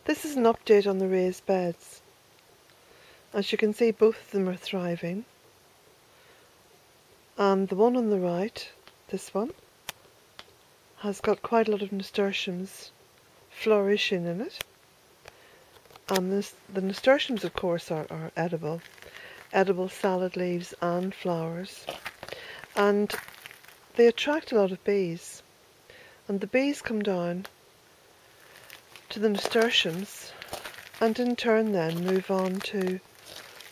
This is an update on the raised beds. As you can see, both of them are thriving. And the one on the right, this one, has got quite a lot of nasturtiums flourishing in it. And the nasturtiums, of course, are edible. Edible salad leaves and flowers. And they attract a lot of bees. And the bees come down to the nasturtiums and in turn then move on to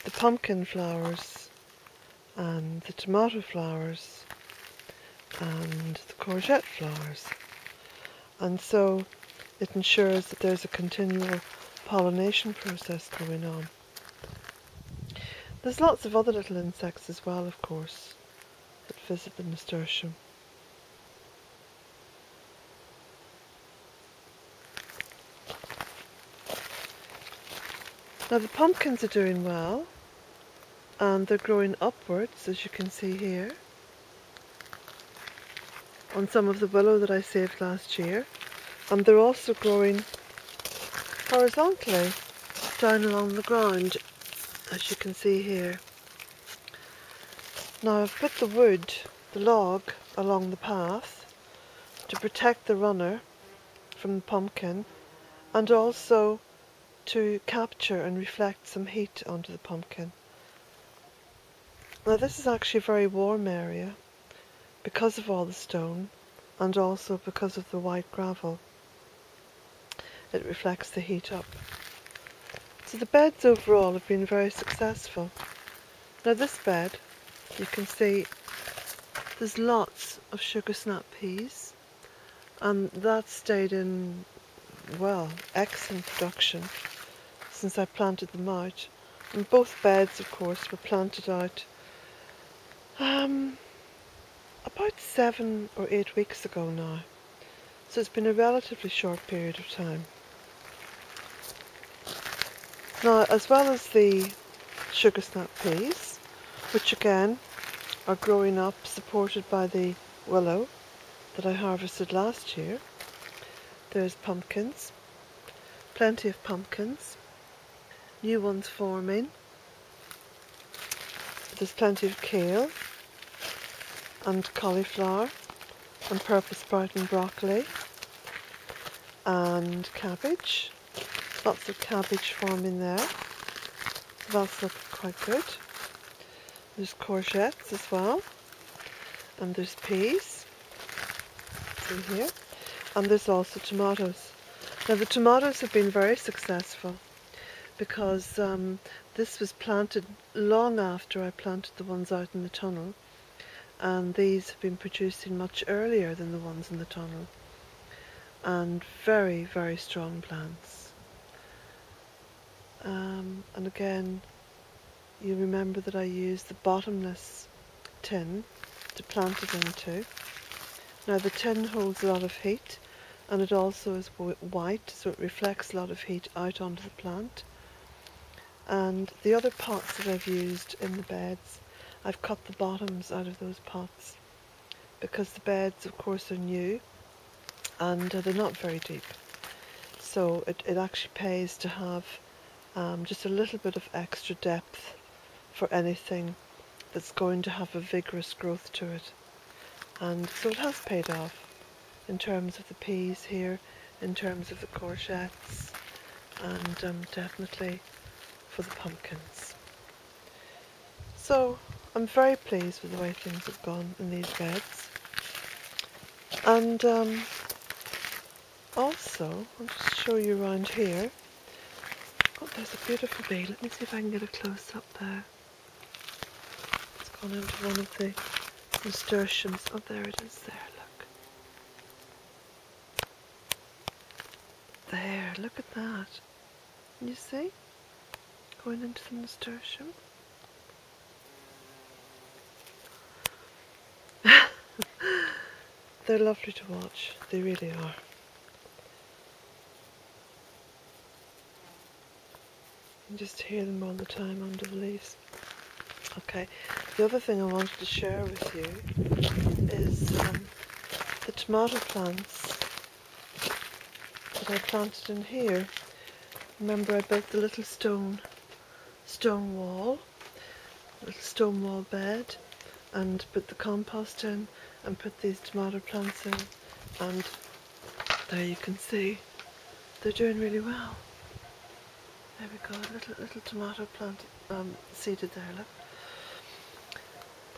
the pumpkin flowers and the tomato flowers and the courgette flowers. And so it ensures that there's a continual pollination process going on. There's lots of other little insects as well, of course, that visit the nasturtium. Now the pumpkins are doing well, and they're growing upwards, as you can see here, on some of the willow that I saved last year, and they're also growing horizontally down along the ground, as you can see here. Now I've put the wood, the log, along the path to protect the runner from the pumpkin, and also to capture and reflect some heat onto the pumpkin. Now this is actually a very warm area because of all the stone and also because of the white gravel. It reflects the heat up. So the beds overall have been very successful. Now this bed, you can see there's lots of sugar snap peas, and that stayed in, well, excellent production since I planted them out. And both beds, of course, were planted out about 7 or 8 weeks ago now. So it's been a relatively short period of time. Now, as well as the sugar snap peas, which again are growing up, supported by the willow that I harvested last year, there's pumpkins, plenty of pumpkins, new ones forming. There's plenty of kale and cauliflower and purple sprouting broccoli and cabbage. Lots of cabbage forming there. That's looking quite good. There's courgettes as well. And there's peas. See here. And there's also tomatoes. Now the tomatoes have been very successful because this was planted long after I planted the ones out in the tunnel, and these have been producing much earlier than the ones in the tunnel, and very, very strong plants. And again, you remember that I used the bottomless tin to plant it into. Now the tin holds a lot of heat, and it also is white, so it reflects a lot of heat out onto the plant. And the other pots that I've used in the beds, I've cut the bottoms out of those pots because the beds, of course, are new and they're not very deep. So it actually pays to have just a little bit of extra depth for anything that's going to have a vigorous growth to it. And so it has paid off in terms of the peas here, in terms of the courgettes, and definitely for the pumpkins. So I'm very pleased with the way things have gone in these beds. And also, I'll just show you around here. Oh, there's a beautiful bee. Let me see if I can get a close up there. It's gone into one of the nasturtiums. Oh, there it is there, look. There, look at that. Can you see? Going into the nasturtium. They're lovely to watch. They really are. You can just hear them all the time under the leaves. Okay, the other thing I wanted to share with you is the tomato plants that I planted in here. Remember I built the little stone wall, little stone wall bed, and put the compost in and put these tomato plants in, and there you can see they're doing really well. There we go, little tomato plant seeded there, look.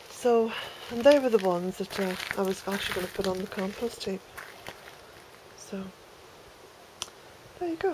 So, and they were the ones that I was actually going to put on the compost heap. So, there you go.